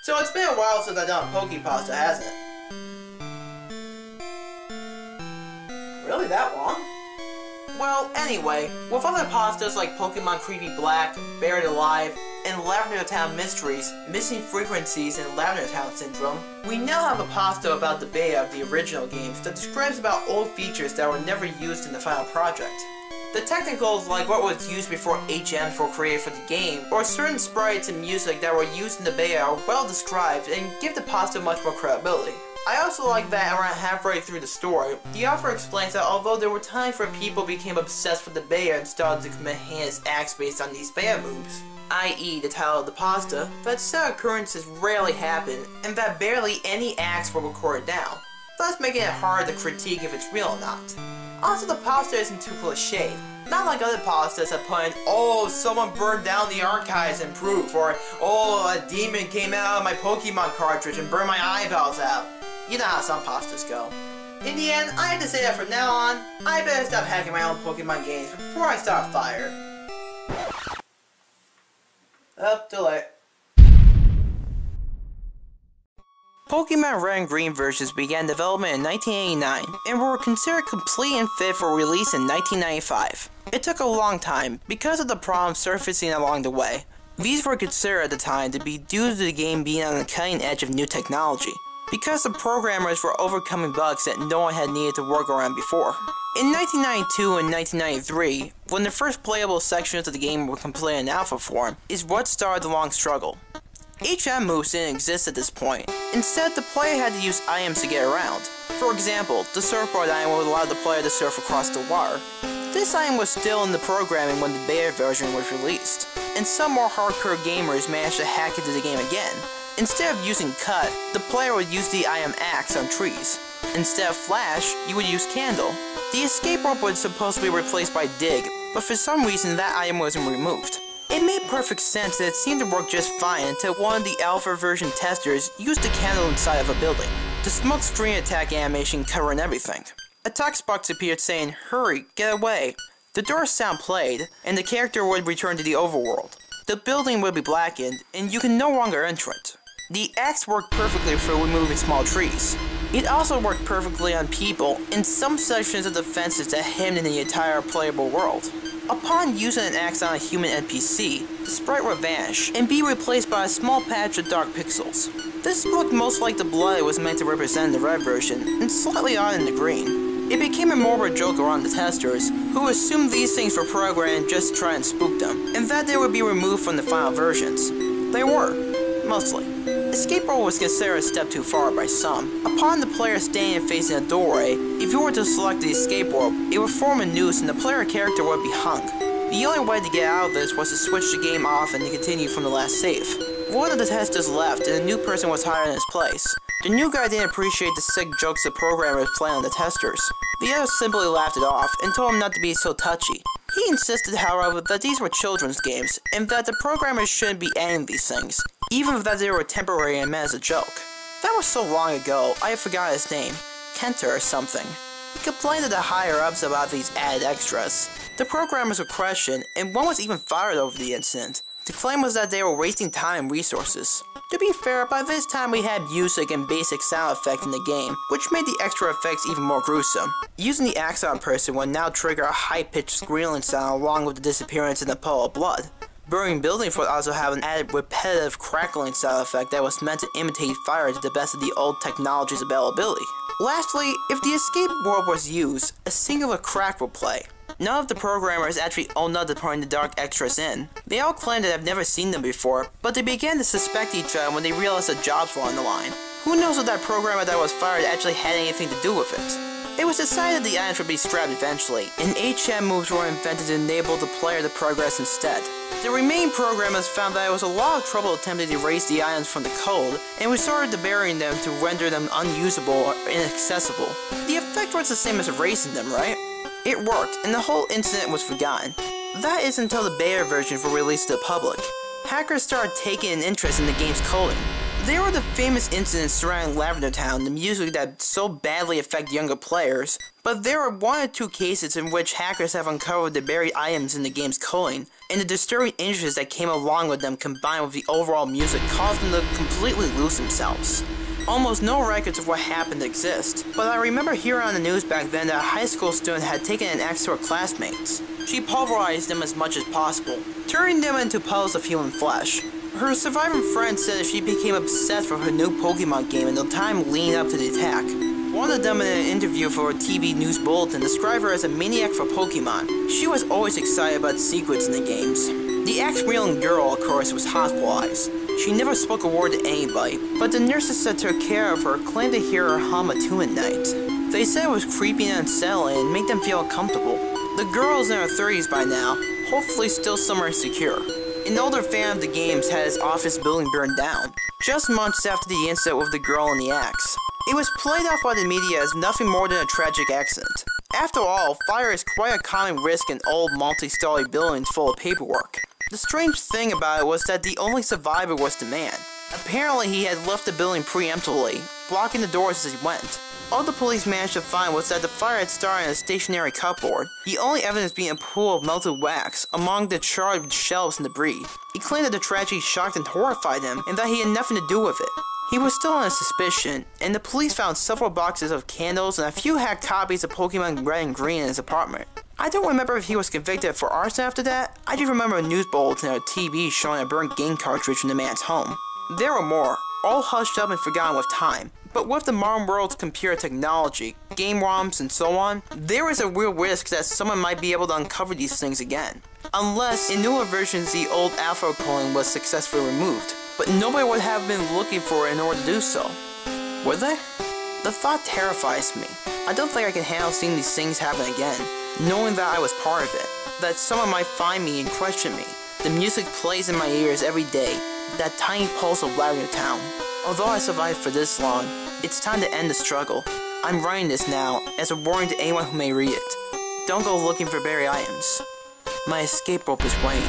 So it's been a while since I've done Pokepasta, hasn't it? Really that long? Well, anyway, with other pastas like Pokemon Creepy Black, Buried Alive, and Lavender Town Mysteries, Missing Frequencies, and Lavender Town Syndrome, we now have a pasta about the beta of the original games that describes about old features that were never used in the final project. The technicals, like what was used before HMs were created for the game, or certain sprites and music that were used in the beta are well described and give the pasta much more credibility. I also like that around halfway through the story, the author explains that although there were times where people became obsessed with the beta and started to commit heinous acts based on these beta moves, i.e. the title of the pasta, that such occurrences rarely happened, and that barely any acts were recorded down, thus making it hard to critique if it's real or not. Also, the pasta isn't too cliched. Not like other pastas that put in, oh, someone burned down the archives and proof, or, oh, a demon came out of my Pokemon cartridge and burned my eyeballs out. You know how some pastas go. In the end, I have to say that from now on, I better stop hacking my own Pokemon games before I start a fire. Oh, too late. Pokemon Red and Green versions began development in 1989 and were considered complete and fit for release in 1995. It took a long time because of the problems surfacing along the way. These were considered at the time to be due to the game being on the cutting edge of new technology, because the programmers were overcoming bugs that no one had needed to work around before. In 1992 and 1993, when the first playable sections of the game were completed in alpha form, is what started the long struggle. HM moves didn't exist at this point. Instead, the player had to use items to get around. For example, the surfboard item would allow the player to surf across the water. This item was still in the programming when the beta version was released, and some more hardcore gamers managed to hack into the game again. Instead of using cut, the player would use the item axe on trees. Instead of flash, you would use candle. The escape rope was supposed to be replaced by dig, but for some reason that item wasn't removed. It made perfect sense and it seemed to work just fine until one of the alpha version testers used a candle inside of a building. The smoke screen attack animation covering everything. A text box appeared saying, "Hurry, get away." The door sound played, and the character would return to the overworld. The building would be blackened, and you can no longer enter it. The axe worked perfectly for removing small trees. It also worked perfectly on people in some sections of the fences that hemmed in the entire playable world. Upon using an axe on a human NPC, the sprite would vanish and be replaced by a small patch of dark pixels. This looked most like the blood it was meant to represent in the red version, and slightly odd in the green. It became a more of a joke around the testers, who assumed these things were programmed just to try and spook them, and that they would be removed from the final versions. They were, mostly. Escape rope was considered a step too far by some. Upon the player standing facing a doorway, if you were to select the escape rope, it would form a noose and the player character would be hung. The only way to get out of this was to switch the game off and to continue from the last save. One of the testers left and a new person was hired in his place. The new guy didn't appreciate the sick jokes the programmers played on the testers. The others simply laughed it off and told him not to be so touchy. He insisted, however, that these were children's games, and that the programmers shouldn't be adding these things, even if that they were temporary and meant as a joke. That was so long ago, I forgot his name. Kenta or something. He complained to the higher-ups about these added extras. The programmers were questioned, and one was even fired over the incident. The claim was that they were wasting time and resources. To be fair, by this time we had music and basic sound effects in the game, which made the extra effects even more gruesome. Using the axe on person would now trigger a high-pitched squealing sound along with the disappearance in a puddle of blood. Burning buildings would also have an added repetitive crackling sound effect that was meant to imitate fire to the best of the old technology's availability. Lastly, if the escape rope was used, a singular crack would play. None of the programmers actually owned up to putting the dark extras in. They all claimed to have never seen them before, but they began to suspect each other when they realized that jobs were on the line. Who knows if that programmer that was fired actually had anything to do with it? It was decided the items would be scrapped eventually, and HM moves were invented to enable the player to progress instead. The remaining programmers found that it was a lot of trouble attempting to erase the items from the code, and resorted to burying them to render them unusable or inaccessible. The effect was the same as erasing them, right? It worked, and the whole incident was forgotten. That is until the beta versions were released to the public. Hackers started taking an interest in the game's coding. There were the famous incidents surrounding Lavender Town, the music that so badly affect younger players, but there are 1 or 2 cases in which hackers have uncovered the buried items in the game's coding, and the disturbing images that came along with them combined with the overall music caused them to completely lose themselves. Almost no records of what happened exist, but I remember hearing on the news back then that a high school student had taken an axe to her classmates. She pulverized them as much as possible, turning them into puddles of human flesh. Her surviving friend said that she became obsessed with her new Pokemon game in the time leading up to the attack. One of them in an interview for a TV news bulletin described her as a maniac for Pokemon. She was always excited about secrets in the games. The axe-wielding girl, of course, was hospitalized. She never spoke a word to anybody, but the nurses that took care of her claimed to hear her hum a tune at night. They said it was creepy and unsettling and made them feel uncomfortable. The girl is in her 30s by now, hopefully still somewhere secure. An older fan of the games had his office building burned down, just months after the incident with the girl and the axe. It was played off by the media as nothing more than a tragic accident. After all, fire is quite a common risk in old multi-story buildings full of paperwork. The strange thing about it was that the only survivor was the man. Apparently he had left the building preemptively, blocking the doors as he went. All the police managed to find was that the fire had started in a stationary cupboard, the only evidence being a pool of melted wax among the charred shelves and debris. He claimed that the tragedy shocked and horrified him, and that he had nothing to do with it. He was still on suspicion, and the police found several boxes of candles and a few hacked copies of Pokemon Red and Green in his apartment. I don't remember if he was convicted for arson after that. I just remember a news bulletin or TV showing a burnt game cartridge in the man's home. There were more, all hushed up and forgotten with time. But with the modern world's computer technology, game ROMs and so on, there is a real risk that someone might be able to uncover these things again. Unless in newer versions the old alpha coding was successfully removed. But nobody would have been looking for it in order to do so. Would they? The thought terrifies me. I don't think I can handle seeing these things happen again, knowing that I was part of it, that someone might find me and question me. The music plays in my ears every day, that tiny pulse of Lavender Town. Although I survived for this long, it's time to end the struggle. I'm writing this now as a warning to anyone who may read it. Don't go looking for buried items. My escape rope is waiting.